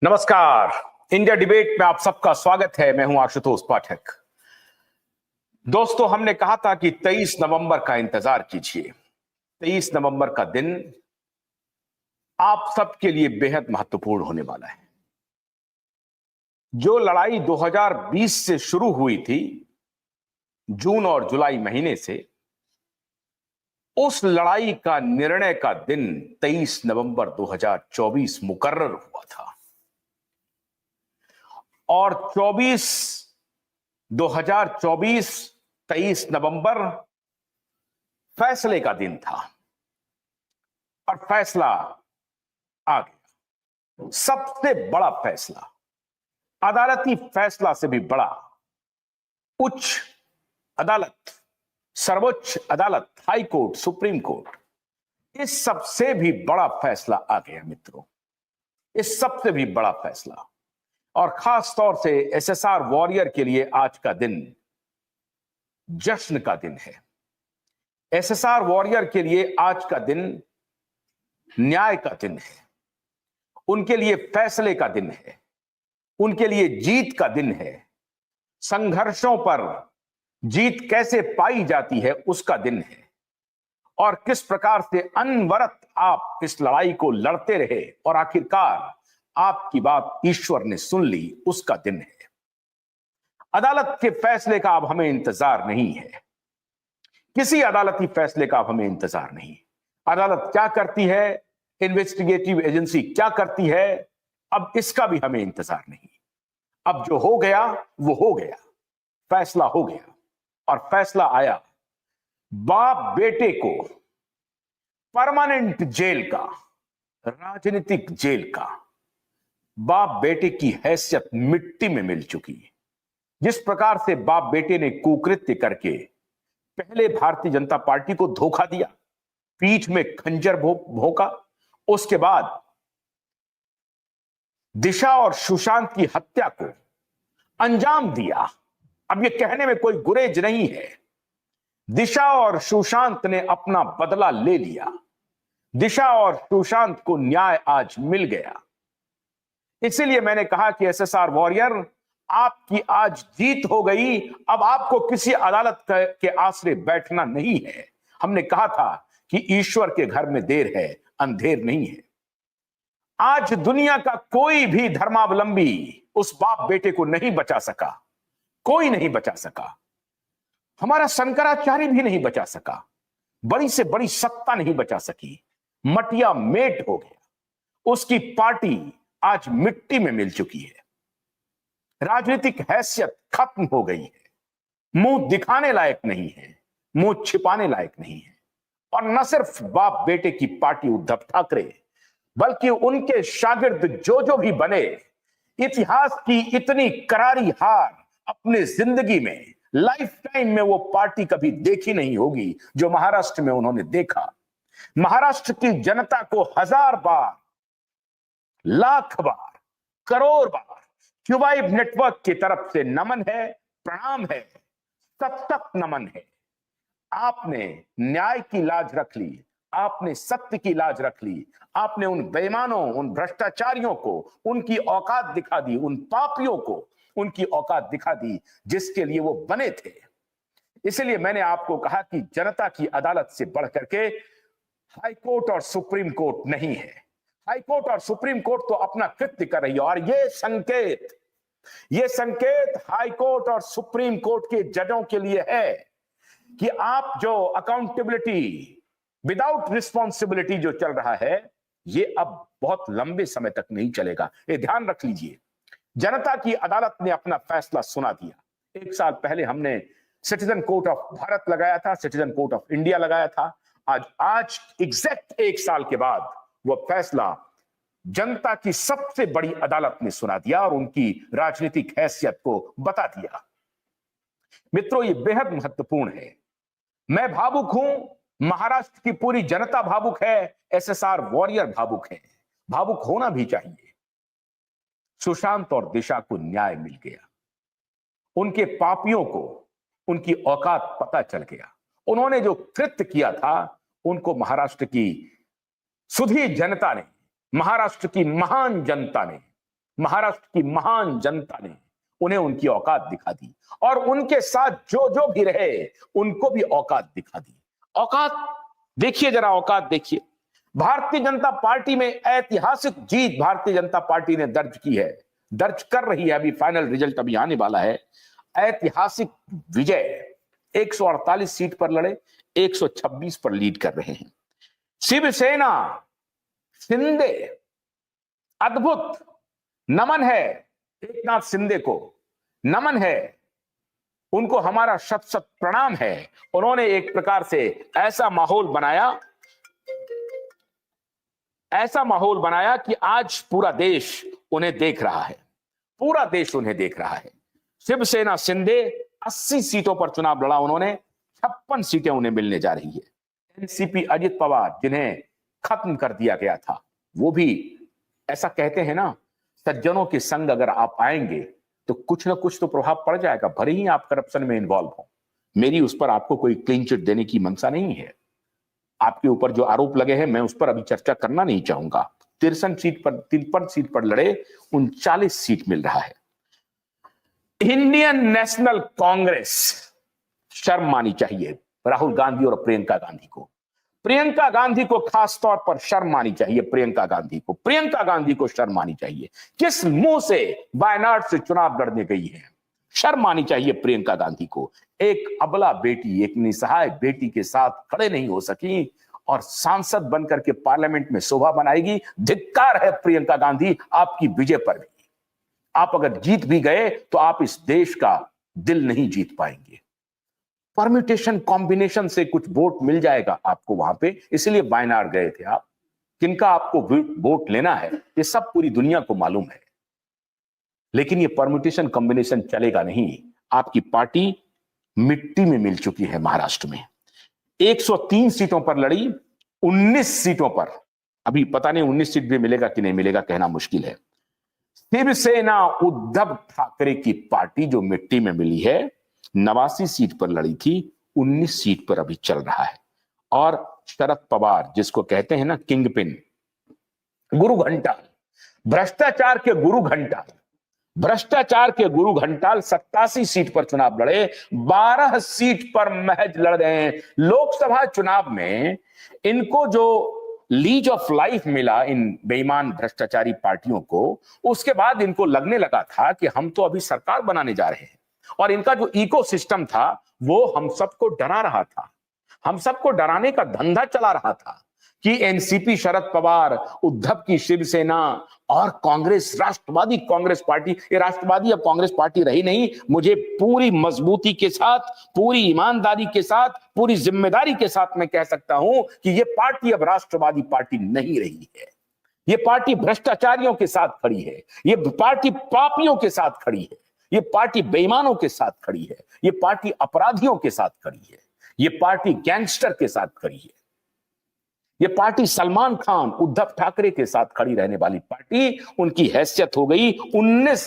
नमस्कार। India debate में आप सबका स्वागत है। मैं हूं आशुतोष पाठक। दोस्तों, हमने कहा था कि 23 नवंबर का इंतजार कीजिए। 23 नवंबर का दिन आप सबके लिए बेहद महत्वपूर्ण होने वाला है। जो लड़ाई 2020 से शुरू हुई थी, जून और जुलाई महीने से, उस लड़ाई का निर्णय का दिन 23 नवंबर 2024 मुकर्रर हुआ था। और 2024 23 नवंबर फैसले का दिन था और फैसला आ गया। सबसे बड़ा फैसला, अदालती फैसला से भी बड़ा, उच्च अदालत, सर्वोच्च अदालत, हाई कोर्ट, सुप्रीम कोर्ट, इस सबसे भी बड़ा फैसला आ गया मित्रों। इस सबसे भी बड़ा फैसला, और खास तौर से एसएसआर वॉरियर के लिए आज का दिन जश्न का दिन है। एसएसआर वॉरियर के लिए आज का दिन न्याय का दिन है, उनके लिए फैसले का दिन है, उनके लिए जीत का दिन है। संघर्षों पर जीत कैसे पाई जाती है उसका दिन है, और किस प्रकार से अनवरत आप इस लड़ाई को लड़ते रहे और आखिरकार आपकी बात ईश्वर ने सुन ली, उसका दिन है। अदालत के फैसले का अब हमें इंतजार नहीं है, किसी अदालती फैसले का अब हमें इंतजार नहीं। अदालत क्या करती है, इन्वेस्टिगेटिव एजेंसी क्या करती है, अब इसका भी हमें इंतजार नहीं। अब जो हो गया वो हो गया, फैसला हो गया, और फैसला आया बाप बेटे को परमानेंट जेल का, राजनीतिक जेल का। बाप बेटे की हैसियत मिट्टी में मिल चुकी है। जिस प्रकार से बाप बेटे ने कुकृत्य करके पहले भारतीय जनता पार्टी को धोखा दिया, पीठ में खंजर भोंका, उसके बाद दिशा और सुशांत की हत्या को अंजाम दिया। अब यह कहने में कोई गुरेज नहीं है, दिशा और सुशांत ने अपना बदला ले लिया। दिशा और सुशांत को न्याय आज मिल गया। इसीलिए मैंने कहा कि एसएसआर वॉरियर, आपकी आज जीत हो गई। अब आपको किसी अदालत के आसरे बैठना नहीं है। हमने कहा था कि ईश्वर के घर में देर है, अंधेर नहीं है। आज दुनिया का कोई भी धर्मावलंबी उस बाप बेटे को नहीं बचा सका, कोई नहीं बचा सका। हमारा शंकराचार्य भी नहीं बचा सका, बड़ी से बड़ी सत्ता नहीं बचा सकी। मटिया मेट हो गया, उसकी पार्टी आज मिट्टी में मिल चुकी है। राजनीतिक हैसियत खत्म हो गई है, मुंह दिखाने लायक नहीं है, मुंह छिपाने लायक नहीं है। और न सिर्फ बाप बेटे की पार्टी उद्धव ठाकरे, बल्कि उनके शागिर्द जो भी बने, इतिहास की इतनी करारी हार अपने जिंदगी में, लाइफ टाइम में वो पार्टी कभी देखी नहीं होगी जो महाराष्ट्र में उन्होंने देखा। महाराष्ट्र की जनता को 1000 बार, लाख बार, करोड़ बार क्यूबाइव नेटवर्क की तरफ से नमन है, प्रणाम है, सतत नमन है। आपने न्याय की लाज रख ली, आपने सत्य की लाज रख ली, आपने उन बेईमानों, उन भ्रष्टाचारियों को उनकी औकात दिखा दी, उन पापियों को उनकी औकात दिखा दी जिसके लिए वो बने थे। इसलिए मैंने आपको कहा कि जनता की अदालत से बढ़ करके हाई कोर्ट और सुप्रीम कोर्ट नहीं है। हाई कोर्ट और सुप्रीम कोर्ट तो अपना कृत्य कर रही है, और ये संकेत हाई कोर्ट और सुप्रीम कोर्ट के जजों के लिए है कि आप जो अकाउंटेबिलिटी विदाउट रिस्पॉन्सिबिलिटी जो चल रहा है, ये अब बहुत लंबे समय तक नहीं चलेगा। ये ध्यान रख लीजिए। जनता की अदालत ने अपना फैसला सुना दिया। 1 साल पहले हमने सिटीजन कोर्ट ऑफ भारत लगाया था, सिटीजन कोर्ट ऑफ इंडिया लगाया था। आज एग्जैक्ट 1 साल के बाद वो फैसला जनता की सबसे बड़ी अदालत ने सुना दिया और उनकी राजनीतिक हैसियत को बता दिया। मित्रों, ये बेहद महत्वपूर्ण है। मैं भावुक हूं, महाराष्ट्र की पूरी जनता भावुक है, एसएसआर वॉरियर भावुक है। भावुक होना भी चाहिए। सुशांत और दिशा को न्याय मिल गया, उनके पापियों को उनकी औकात पता चल गया। उन्होंने जो कृत्य किया था, उनको महाराष्ट्र की सुधी जनता ने, महाराष्ट्र की महान जनता ने महाराष्ट्र की महान जनता ने उन्हें उनकी औकात दिखा दी और उनके साथ जो जो भी रहे उनको भी औकात दिखा दी। औकात देखिए, जरा औकात देखिए। भारतीय जनता पार्टी में ऐतिहासिक जीत भारतीय जनता पार्टी ने दर्ज की है, दर्ज कर रही है। अभी फाइनल रिजल्ट अभी आने वाला है। ऐतिहासिक विजय, 148 सीट पर लड़े, 126 पर लीड कर रहे हैं। शिवसेना, शिंदे, अद्भुत, नमन है एकनाथ शिंदे को, नमन है उनको, हमारा शत शत प्रणाम है। उन्होंने एक प्रकार से ऐसा माहौल बनाया कि आज पूरा देश उन्हें देख रहा है, पूरा देश उन्हें देख रहा है। शिवसेना शिंदे 80 सीटों पर चुनाव लड़ा उन्होंने, 56 सीटें उन्हें मिलने जा रही है। एनसीपी अजित पवार, जिन्हें खत्म कर दिया गया था, वो भी ऐसा कहते हैं ना, सज्जनों के संग अगर आप आएंगे तो कुछ ना कुछ तो प्रभाव पड़ जाएगा, भले ही आप करप्शन में इन्वॉल्व हो। मेरी उस पर आपको कोई क्लीन चिट देने की मंशा नहीं है। आपके ऊपर जो आरोप लगे हैं मैं उस पर अभी चर्चा करना नहीं चाहूंगा। 53 सीट पर लड़े, 39 सीट मिल रहा है। इंडियन नेशनल कांग्रेस, शर्म मानी चाहिए राहुल गांधी और प्रियंका गांधी को। प्रियंका गांधी को खास तौर पर शर्म मानी चाहिए। प्रियंका गांधी को शर्म मानी चाहिए। किस मुंह से वायनाड से चुनाव लड़ने गई है, शर्म मानी चाहिए प्रियंका गांधी को। एक अबला बेटी, एक निसहाय बेटी के साथ खड़े नहीं हो सकी और सांसद बनकर के पार्लियामेंट में शोभा बनाएगी। धिक्कार है प्रियंका गांधी आपकी विजय पर भी। आप अगर जीत भी गए तो आप इस देश का दिल नहीं जीत पाएंगे। परम्यूटेशन कॉम्बिनेशन से कुछ वोट मिल जाएगा आपको वहां पे, इसलिए वायनाड गए थे आप। किनका आपको वोट लेना है ये सब पूरी दुनिया को मालूम है, लेकिन ये परम्यूटेशन कॉम्बिनेशन चलेगा नहीं। आपकी पार्टी मिट्टी में मिल चुकी है। महाराष्ट्र में 103 सीटों पर लड़ी, 19 सीटों पर, अभी पता नहीं 19 सीट भी मिलेगा कि नहीं मिलेगा, कहना मुश्किल है। शिवसेना उद्धव ठाकरे की पार्टी जो मिट्टी में मिली है, 89 सीट पर लड़ी थी, 19 सीट पर अभी चल रहा है। और शरद पवार, जिसको कहते हैं ना किंग पिन, गुरु घंटाल, भ्रष्टाचार के गुरु घंटाल 87 सीट पर चुनाव लड़े, 12 सीट पर महज लड़ गए हैं। लोकसभा चुनाव में इनको जो लीज ऑफ लाइफ मिला इन बेईमान भ्रष्टाचारी पार्टियों को, उसके बाद इनको लगने लगा था कि हम तो अभी सरकार बनाने जा रहे हैं, और इनका जो इकोसिस्टम था वो हम सबको डरा रहा था, हम सबको डराने का धंधा चला रहा था कि एनसीपी, शरद पवार, उद्धव की शिवसेना और कांग्रेस, राष्ट्रवादी कांग्रेस पार्टी, ये राष्ट्रवादी अब कांग्रेस पार्टी रही नहीं। मुझे पूरी मजबूती के साथ, पूरी ईमानदारी के साथ, पूरी जिम्मेदारी के साथ मैं कह सकता हूं कि ये पार्टी अब राष्ट्रवादी पार्टी नहीं रही है। ये पार्टी भ्रष्टाचारियों के साथ खड़ी है, ये पार्टी पापियों के साथ खड़ी है, ये पार्टी बेईमानों के साथ खड़ी है, ये पार्टी अपराधियों के साथ खड़ी है, ये पार्टी गैंगस्टर के साथ खड़ी है, ये पार्टी सलमान खान, उद्धव ठाकरे के साथ खड़ी रहने वाली पार्टी। उनकी हैसियत हो गई 19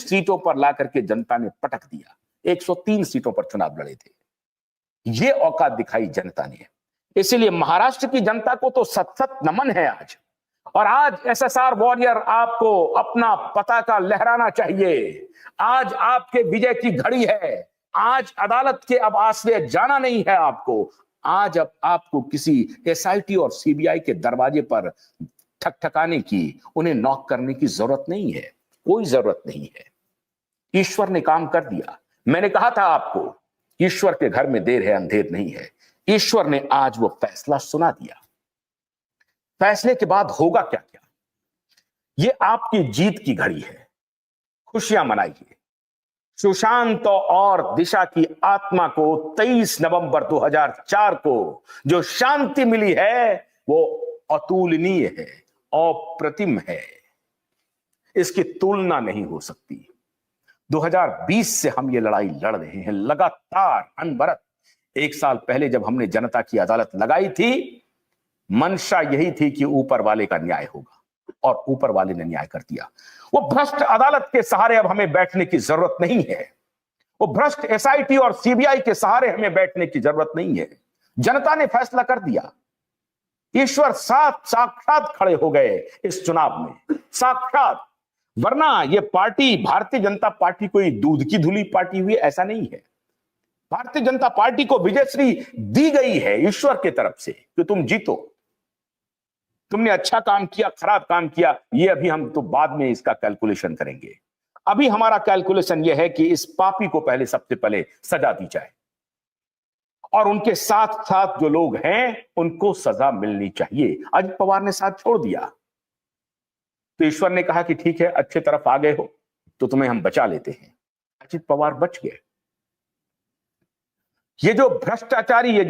सीटों पर लाकर के जनता ने पटक दिया। 103 सीटों पर चुनाव लड़े थे, ये औकात दिखाई जनता ने। इसीलिए महाराष्ट्र की जनता को तो सत नमन है आज। और आज एसएसआर वॉरियर आपको अपना पताका लहराना चाहिए। आज आपके विजय की घड़ी है। आज अदालत के अब आश्रय जाना नहीं है आपको। आज अब आपको किसी एसआईटी और सीबीआई के दरवाजे पर ठकठकाने की, उन्हें नॉक करने की जरूरत नहीं है, कोई जरूरत नहीं है। ईश्वर ने काम कर दिया। मैंने कहा था आपको, ईश्वर के घर में देर है अंधेर नहीं है। ईश्वर ने आज वो फैसला सुना दिया। फैसले के बाद होगा क्या क्या, ये आपकी जीत की घड़ी है। खुशियां मनाइए। सुशांत और दिशा की आत्मा को 23 नवंबर 2004 को जो शांति मिली है वो अतुलनीय है, अप्रतिम है, इसकी तुलना नहीं हो सकती। 2020 से हम ये लड़ाई लड़ रहे हैं लगातार, अनवरत। 1 साल पहले जब हमने जनता की अदालत लगाई थी, मंशा यही थी कि ऊपर वाले का न्याय होगा, और ऊपर वाले ने न्याय कर दिया। वो भ्रष्ट अदालत के सहारे अब हमें बैठने की जरूरत नहीं है। वो भ्रष्ट एसआईटी और सीबीआई के सहारे हमें बैठने की जरूरत नहीं है। जनता ने फैसला कर दिया। ईश्वर साक्षात खड़े हो गए इस चुनाव में, साक्षात। वरना ये पार्टी, भारतीय जनता पार्टी, कोई दूध की धुली पार्टी हुई ऐसा नहीं है। भारतीय जनता पार्टी को विजयश्री दी गई है ईश्वर की तरफ से कि तुम जीतो। तुमने अच्छा काम किया, खराब काम किया, ये अभी हम तो बाद में इसका कैलकुलेशन करेंगे। अभी हमारा कैलकुलेशन यह है कि इस पापी को पहले, सबसे पहले सजा दी जाए, और उनके साथ साथ जो लोग हैं उनको सजा मिलनी चाहिए। अजित पवार ने साथ छोड़ दिया तो ईश्वर ने कहा कि ठीक है, अच्छे तरफ आ गए हो तो तुम्हें हम बचा लेते हैं। अजित पवार बच गए। ये जो भ्रष्टाचारी, ये